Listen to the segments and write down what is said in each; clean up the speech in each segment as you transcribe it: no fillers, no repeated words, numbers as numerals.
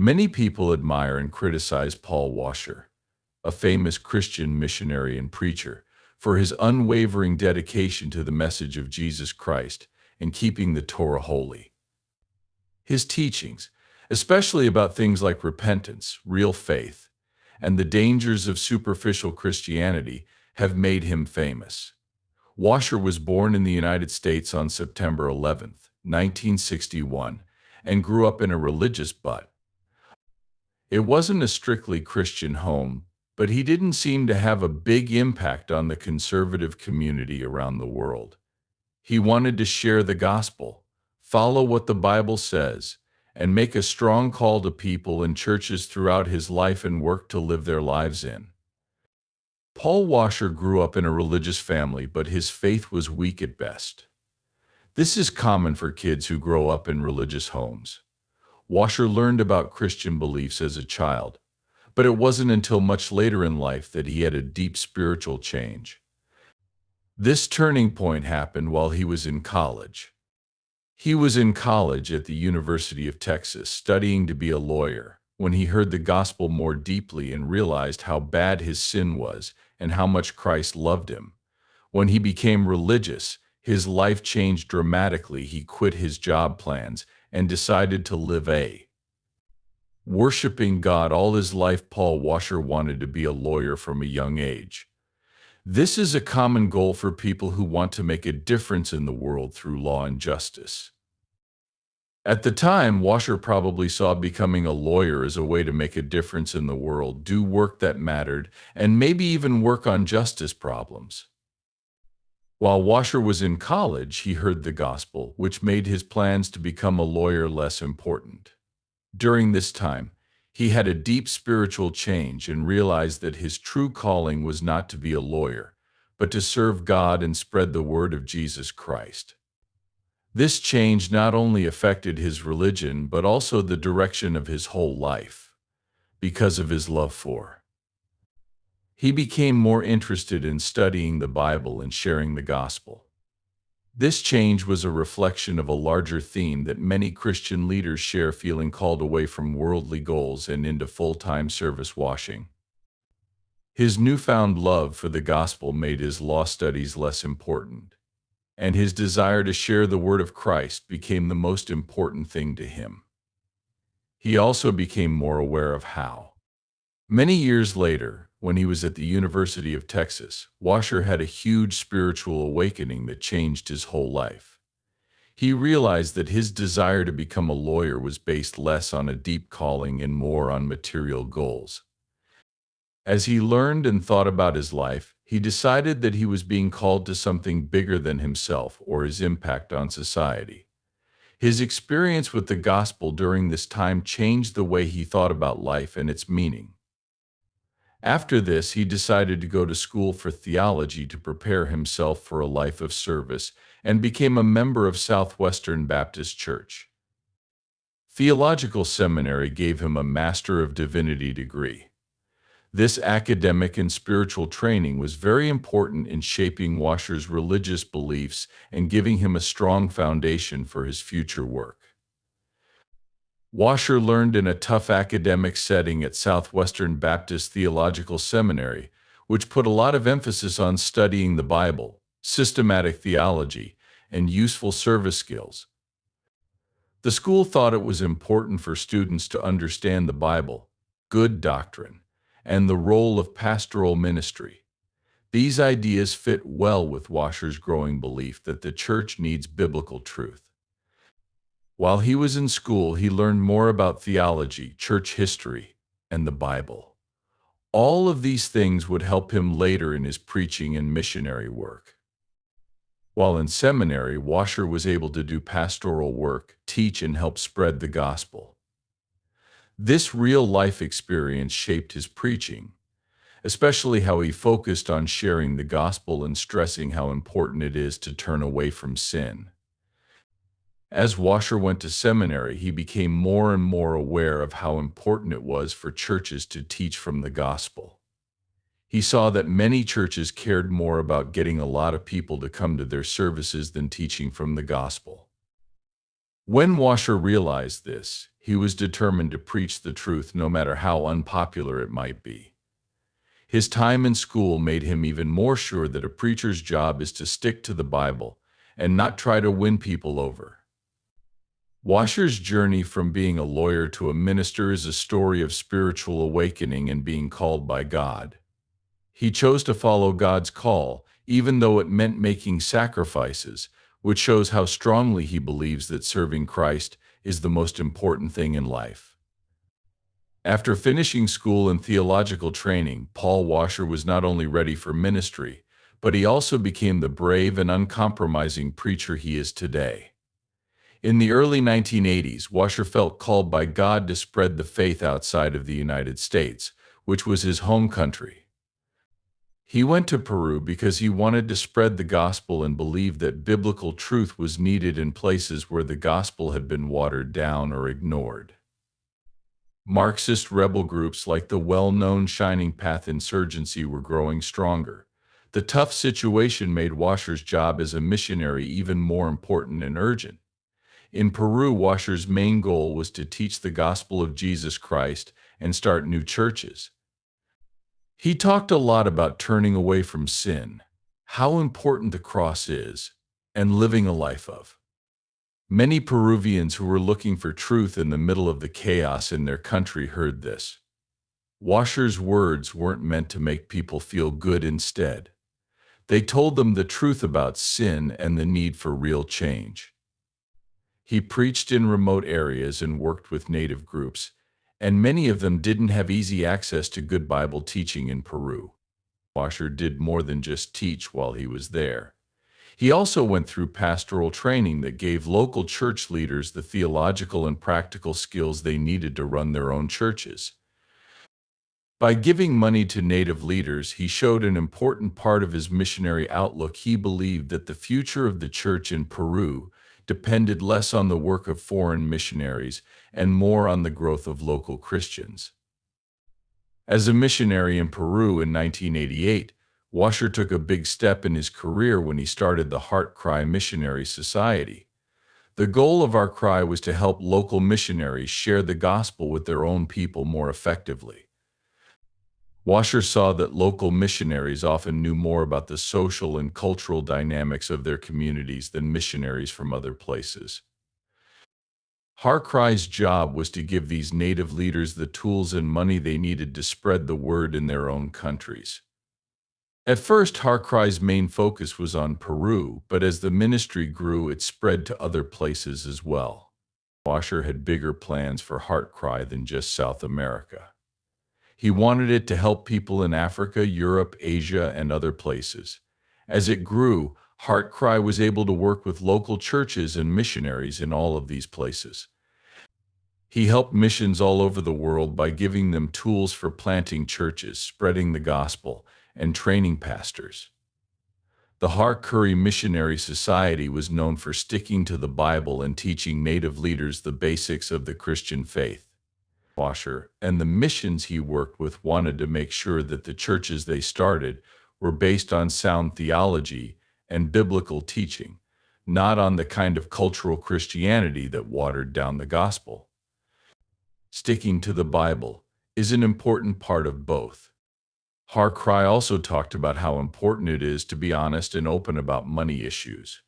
Many people admire and criticize Paul Washer, a famous Christian missionary and preacher, for his unwavering dedication to the message of Jesus Christ and keeping the Torah holy. His teachings, especially about things like repentance, real faith, and the dangers of superficial Christianity, have made him famous. Washer was born in the United States on September 11th, 1961, and grew up in a religious but it wasn't a strictly Christian home, but he didn't seem to have a big impact on the conservative community around the world. He wanted to share the gospel, follow what the Bible says, and make a strong call to people and churches throughout his life and work to live their lives in. Paul Washer grew up in a religious family, but his faith was weak at best. This is common for kids who grow up in religious homes. Washer learned about Christian beliefs as a child, but it wasn't until much later in life that he had a deep spiritual change. This turning point happened while he was in college. He was in college at the University of Texas studying to be a lawyer when he heard the gospel more deeply and realized how bad his sin was and how much Christ loved him. When he became religious, his life changed dramatically. He quit his job plans and decided to live worshiping God all his life. Paul Washer wanted to be a lawyer from a young age. This is a common goal for people who want to make a difference in the world through law and justice. At the time, Washer probably saw becoming a lawyer as a way to make a difference in the world, do work that mattered, and maybe even work on justice problems. While Washer was in college, he heard the gospel, which made his plans to become a lawyer less important. During this time, he had a deep spiritual change and realized that his true calling was not to be a lawyer, but to serve God and spread the word of Jesus Christ. This change not only affected his religion, but also the direction of his whole life. Because of his love for, he became more interested in studying the Bible and sharing the gospel. This change was a reflection of a larger theme that many Christian leaders share, feeling called away from worldly goals and into full-time service washing. His newfound love for the gospel made his law studies less important, and his desire to share the word of Christ became the most important thing to him. He also became more aware of how. Many years later, when he was at the University of Texas, Washer had a huge spiritual awakening that changed his whole life. He realized that his desire to become a lawyer was based less on a deep calling and more on material goals. As he learned and thought about his life, he decided that he was being called to something bigger than himself or his impact on society. His experience with the gospel during this time changed the way he thought about life and its meaning. After this, he decided to go to school for theology to prepare himself for a life of service and became a member of Southwestern Baptist Church. Theological seminary gave him a Master of Divinity degree. This academic and spiritual training was very important in shaping Washer's religious beliefs and giving him a strong foundation for his future work. Washer learned in a tough academic setting at Southwestern Baptist Theological Seminary, which put a lot of emphasis on studying the Bible, systematic theology, and useful service skills. The school thought it was important for students to understand the Bible, good doctrine, and the role of pastoral ministry. These ideas fit well with Washer's growing belief that the church needs biblical truth. While he was in school, he learned more about theology, church history, and the Bible. All of these things would help him later in his preaching and missionary work. While in seminary, Washer was able to do pastoral work, teach, and help spread the gospel. This real-life experience shaped his preaching, especially how he focused on sharing the gospel and stressing how important it is to turn away from sin. As Washer went to seminary, he became more and more aware of how important it was for churches to teach from the gospel. He saw that many churches cared more about getting a lot of people to come to their services than teaching from the gospel. When Washer realized this, He was determined to preach the truth no matter how unpopular it might be. His time in school made him even more sure that a preacher's job is to stick to the Bible and not try to win people over. Washer's journey from being a lawyer to a minister is a story of spiritual awakening and being called by God. He chose to follow God's call, even though it meant making sacrifices, which shows how strongly he believes that serving Christ is the most important thing in life. After finishing school and theological training, Paul Washer was not only ready for ministry, but he also became the brave and uncompromising preacher he is today. In the early 1980s, Washer felt called by God to spread the faith outside of the United States, which was his home country. He went to Peru because he wanted to spread the gospel and believed that biblical truth was needed in places where the gospel had been watered down or ignored. Marxist rebel groups like the well-known Shining Path Insurgency were growing stronger. The tough situation made Washer's job as a missionary even more important and urgent. In Peru, Washer's main goal was to teach the gospel of Jesus Christ and start new churches. He talked a lot about turning away from sin, how important the cross is, and living a life of. Many Peruvians who were looking for truth in the middle of the chaos in their country heard this. Washer's words weren't meant to make people feel good instead. They told them the truth about sin and the need for real change. He preached in remote areas and worked with native groups, and many of them didn't have easy access to good Bible teaching in Peru. Washer did more than just teach while he was there. He also went through pastoral training that gave local church leaders the theological and practical skills they needed to run their own churches. By giving money to native leaders, he showed an important part of his missionary outlook. He believed that the future of the church in Peru depended less on the work of foreign missionaries and more on the growth of local Christians. As a missionary in Peru in 1988, Washer took a big step in his career when he started the Heart Cry Missionary Society. The goal of our cry was to help local missionaries share the gospel with their own people more effectively. Washer saw that local missionaries often knew more about the social and cultural dynamics of their communities than missionaries from other places. Heart Cry's job was to give these native leaders the tools and money they needed to spread the word in their own countries. At first, Heart Cry's main focus was on Peru, but as the ministry grew, it spread to other places as well. Washer had bigger plans for Heart Cry than just South America. He wanted it to help people in Africa, Europe, Asia, and other places. As it grew, Heart Cry was able to work with local churches and missionaries in all of these places. He helped missions all over the world by giving them tools for planting churches, spreading the gospel, and training pastors. The Heart Cry Missionary Society was known for sticking to the Bible and teaching native leaders the basics of the Christian faith. Washer and the missions he worked with wanted to make sure that the churches they started were based on sound theology and biblical teaching, not on the kind of cultural Christianity that watered down the gospel. Sticking to the Bible is an important part of both. Heart Cry also talked about how important it is to be honest and open about money issues.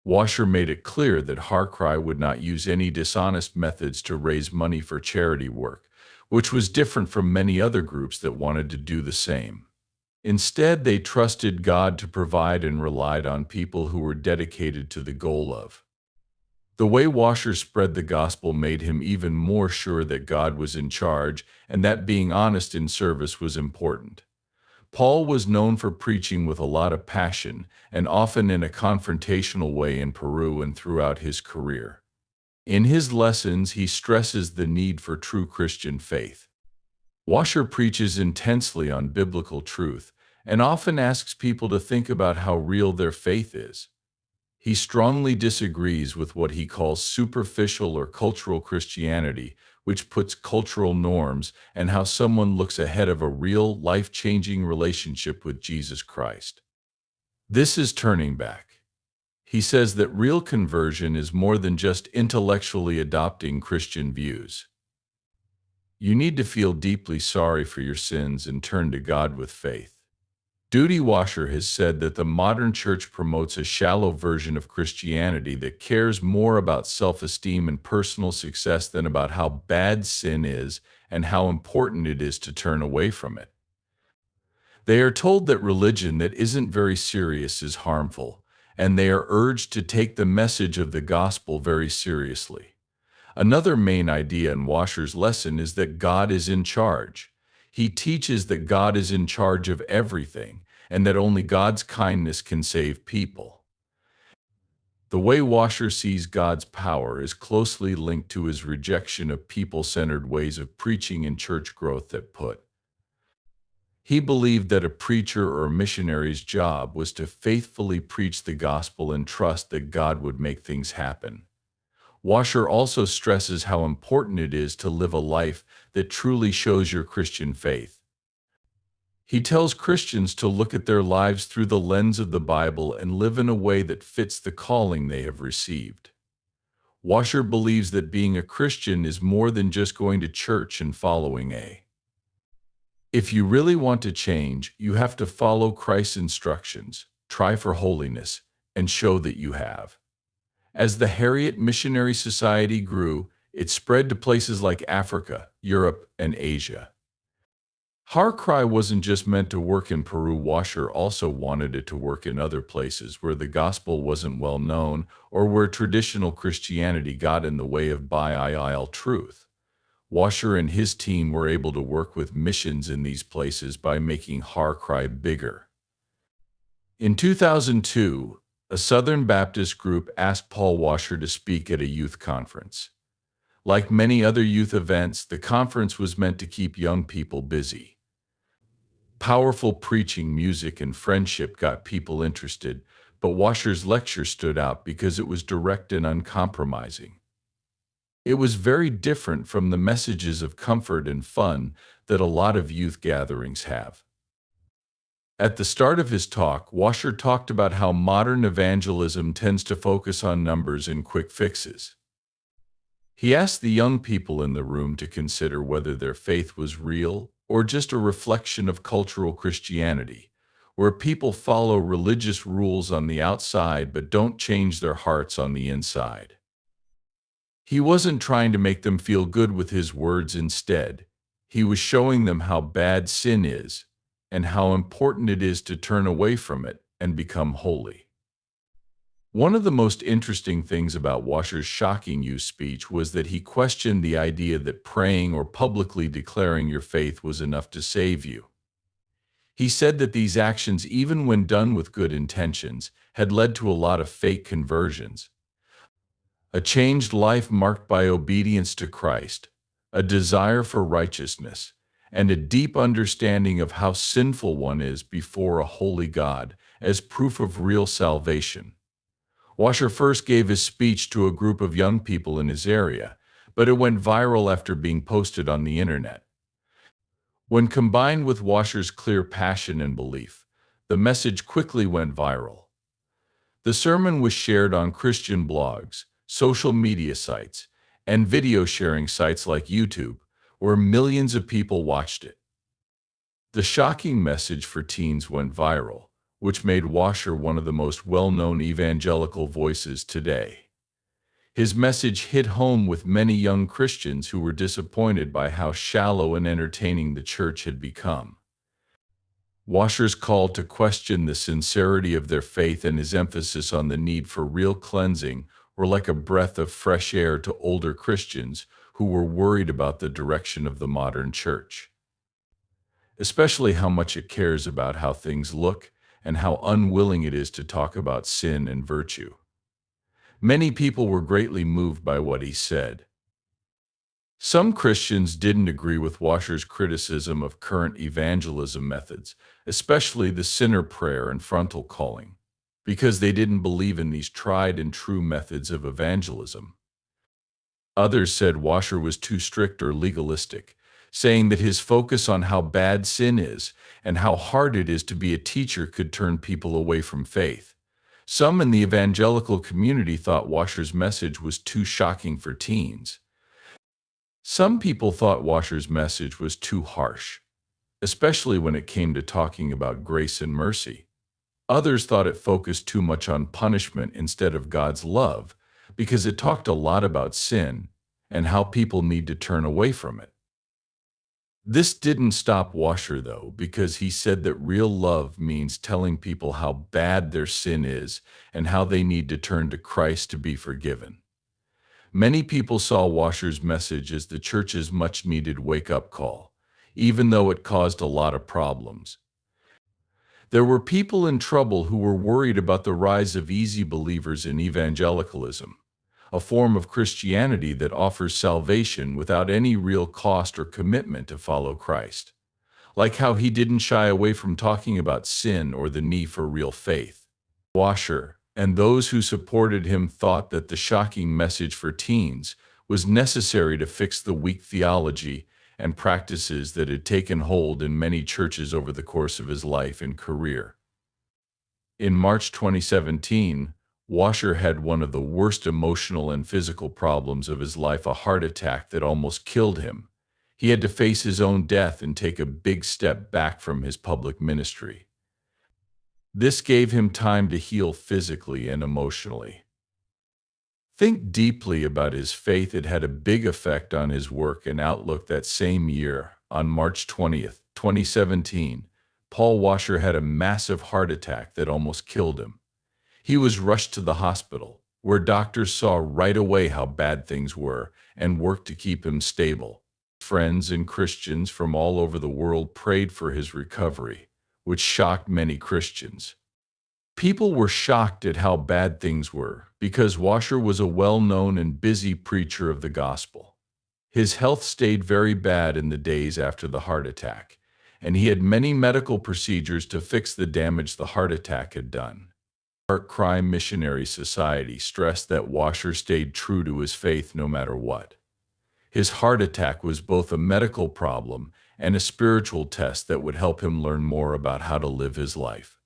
Washer made it clear that Heart Cry would not use any dishonest methods to raise money for charity work, which was different from many other groups that wanted to do the same. Instead, they trusted God to provide and relied on people who were dedicated to the goal of. The way Washer spread the gospel made him even more sure that God was in charge and that being honest in service was important. Paul was known for preaching with a lot of passion and often in a confrontational way in Peru and throughout his career. In his lessons, he stresses the need for true Christian faith. Washer preaches intensely on biblical truth and often asks people to think about how real their faith is. He strongly disagrees with what he calls superficial or cultural Christianity, which puts cultural norms and how someone looks ahead of a real, life-changing relationship with Jesus Christ. This is turning back. He says that real conversion is more than just intellectually adopting Christian views. You need to feel deeply sorry for your sins and turn to God with faith. Duty Washer has said that the modern church promotes a shallow version of Christianity that cares more about self-esteem and personal success than about how bad sin is and how important it is to turn away from it. They are told that religion that isn't very serious is harmful, and they are urged to take the message of the gospel very seriously. Another main idea in Washer's lesson is that God is in charge. He teaches that God is in charge of everything, and that only God's kindness can save people. The way Washer sees God's power is closely linked to his rejection of people-centered ways of preaching and church growth that put. He believed that a preacher or a missionary's job was to faithfully preach the gospel and trust that God would make things happen. Washer also stresses how important it is to live a life that truly shows your Christian faith. He tells Christians to look at their lives through the lens of the Bible and live in a way that fits the calling they have received. Washer believes that being a Christian is more than just going to church and following a. If you really want to change, you have to follow Christ's instructions, try for holiness, and show that you have. As the Harriet Missionary Society grew, it spread to places like Africa, Europe, and Asia. Har Cry wasn't just meant to work in Peru. Washer also wanted it to work in other places where the gospel wasn't well known or where traditional Christianity got in the way of Bible truth. Washer and his team were able to work with missions in these places by making Har Cry bigger. In 2002, a Southern Baptist group asked Paul Washer to speak at a youth conference. Like many other youth events, the conference was meant to keep young people busy. Powerful preaching, music, and friendship got people interested, but Washer's lecture stood out because it was direct and uncompromising. It was very different from the messages of comfort and fun that a lot of youth gatherings have. At the start of his talk, Washer talked about how modern evangelism tends to focus on numbers and quick fixes. He asked the young people in the room to consider whether their faith was real or just a reflection of cultural Christianity, where people follow religious rules on the outside but don't change their hearts on the inside. He wasn't trying to make them feel good with his words. Instead, he was showing them how bad sin is and how important it is to turn away from it and become holy. One of the most interesting things about Washer's shocking youth speech was that he questioned the idea that praying or publicly declaring your faith was enough to save you. He said that these actions, even when done with good intentions, had led to a lot of fake conversions. A changed life marked by obedience to Christ, a desire for righteousness, and a deep understanding of how sinful one is before a holy God as proof of real salvation. Washer first gave his speech to a group of young people in his area, but it went viral after being posted on the internet. When combined with Washer's clear passion and belief, the message quickly went viral. The sermon was shared on Christian blogs, social media sites, and video sharing sites like YouTube, where millions of people watched it. The shocking message for teens went viral, which made Washer one of the most well-known evangelical voices today. His message hit home with many young Christians who were disappointed by how shallow and entertaining the church had become. Washer's call to question the sincerity of their faith and his emphasis on the need for real cleansing were like a breath of fresh air to older Christians who were worried about the direction of the modern church, especially how much it cares about how things look and how unwilling it is to talk about sin and virtue. Many people were greatly moved by what he said. Some Christians didn't agree with Washer's criticism of current evangelism methods, especially the sinner prayer and frontal calling, because they didn't believe in these tried and true methods of evangelism. Others said Washer was too strict or legalistic, saying that his focus on how bad sin is and how hard it is to be a teacher could turn people away from faith. Some in the evangelical community thought Washer's message was too shocking for teens. Some people thought Washer's message was too harsh, especially when it came to talking about grace and mercy. Others thought it focused too much on punishment instead of God's love, because it talked a lot about sin and how people need to turn away from it. This didn't stop Washer, though, because he said that real love means telling people how bad their sin is and how they need to turn to Christ to be forgiven. Many people saw Washer's message as the church's much-needed wake-up call, even though it caused a lot of problems. There were people in trouble who were worried about the rise of easy believers in evangelicalism, a form of Christianity that offers salvation without any real cost or commitment to follow Christ. Like how he didn't shy away from talking about sin or the need for real faith. Washer and those who supported him thought that the shocking message for teens was necessary to fix the weak theology and practices that had taken hold in many churches over the course of his life and career. In March 2017, Washer had one of the worst emotional and physical problems of his life, a heart attack that almost killed him. He had to face his own death and take a big step back from his public ministry. This gave him time to heal physically and emotionally. Think deeply about his faith. It had a big effect on his work and outlook. That same year, on March 20th, 2017, Paul Washer had a massive heart attack that almost killed him. He was rushed to the hospital, where doctors saw right away how bad things were and worked to keep him stable. Friends and Christians from all over the world prayed for his recovery, which shocked many Christians. People were shocked at how bad things were because Washer was a well-known and busy preacher of the gospel. His health stayed very bad in the days after the heart attack, and he had many medical procedures to fix the damage the heart attack had done. Heart Crime Missionary Society stressed that Washer stayed true to his faith no matter what. His heart attack was both a medical problem and a spiritual test that would help him learn more about how to live his life.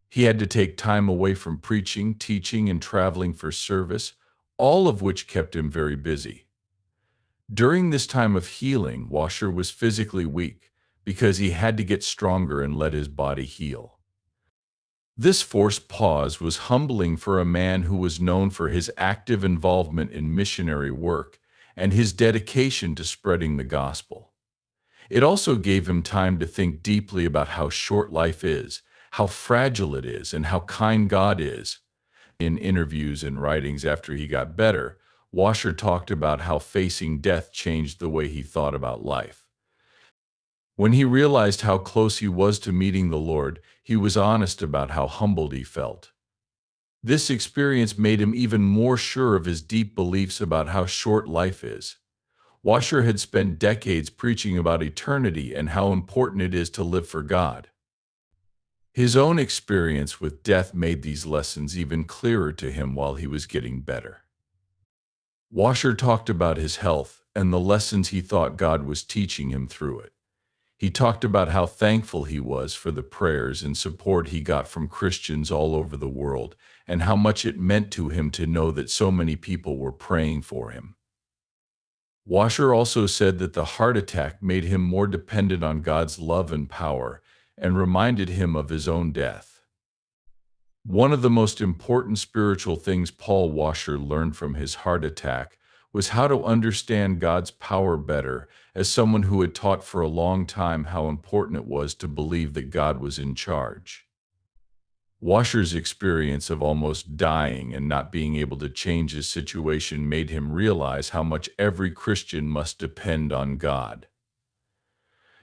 He had to take time away from preaching, teaching, and traveling for service, all of which kept him very busy. During this time of healing, Washer was physically weak because he had to get stronger and let his body heal. This forced pause was humbling for a man who was known for his active involvement in missionary work and his dedication to spreading the gospel. It also gave him time to think deeply about how short life is, how fragile it is, and how kind God is. In interviews and writings after he got better, Washer talked about how facing death changed the way he thought about life. When he realized how close he was to meeting the Lord, he was honest about how humbled he felt. This experience made him even more sure of his deep beliefs about how short life is. Washer had spent decades preaching about eternity and how important it is to live for God. His own experience with death made these lessons even clearer to him while he was getting better. Washer talked about his health and the lessons he thought God was teaching him through it. He talked about how thankful he was for the prayers and support he got from Christians all over the world, and how much it meant to him to know that so many people were praying for him. Washer also said that the heart attack made him more dependent on God's love and power, and reminded him of his own death. One of the most important spiritual things Paul Washer learned from his heart attack was how to understand God's power better, as someone who had taught for a long time how important it was to believe that God was in charge. Washer's experience of almost dying and not being able to change his situation made him realize how much every Christian must depend on God.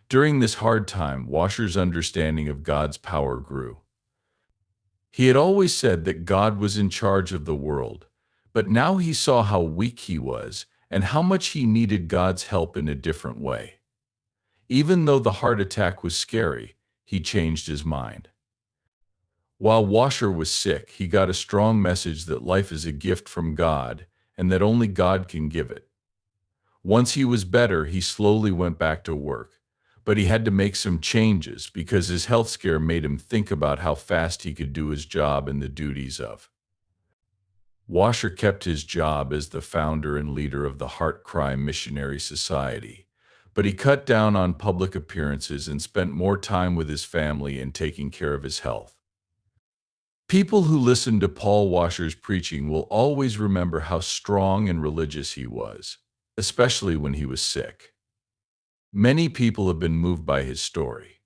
During this hard time, Washer's understanding of God's power grew. He had always said that God was in charge of the world, but now he saw how weak he was and how much he needed God's help in a different way. Even though the heart attack was scary, he changed his mind. While Washer was sick, he got a strong message that life is a gift from God and that only God can give it. Once he was better, he slowly went back to work, but he had to make some changes because his health scare made him think about how fast he could do his job and the duties of. Washer kept his job as the founder and leader of the Heart Cry Missionary Society, but he cut down on public appearances and spent more time with his family and taking care of his health. People who listen to Paul Washer's preaching will always remember how strong and religious he was, especially when he was sick. Many people have been moved by his story,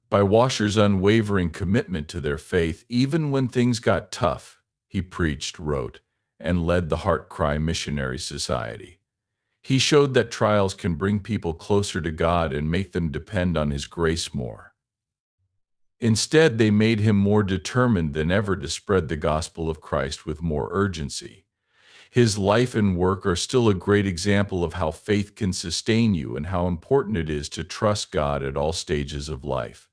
by Washer's unwavering commitment to their faith even when things got tough. He preached, wrote, and led the Heart Cry Missionary Society. He showed that trials can bring people closer to God and make them depend on His grace more. Instead, they made him more determined than ever to spread the gospel of Christ with more urgency. His life and work are still a great example of how faith can sustain you and how important it is to trust God at all stages of life.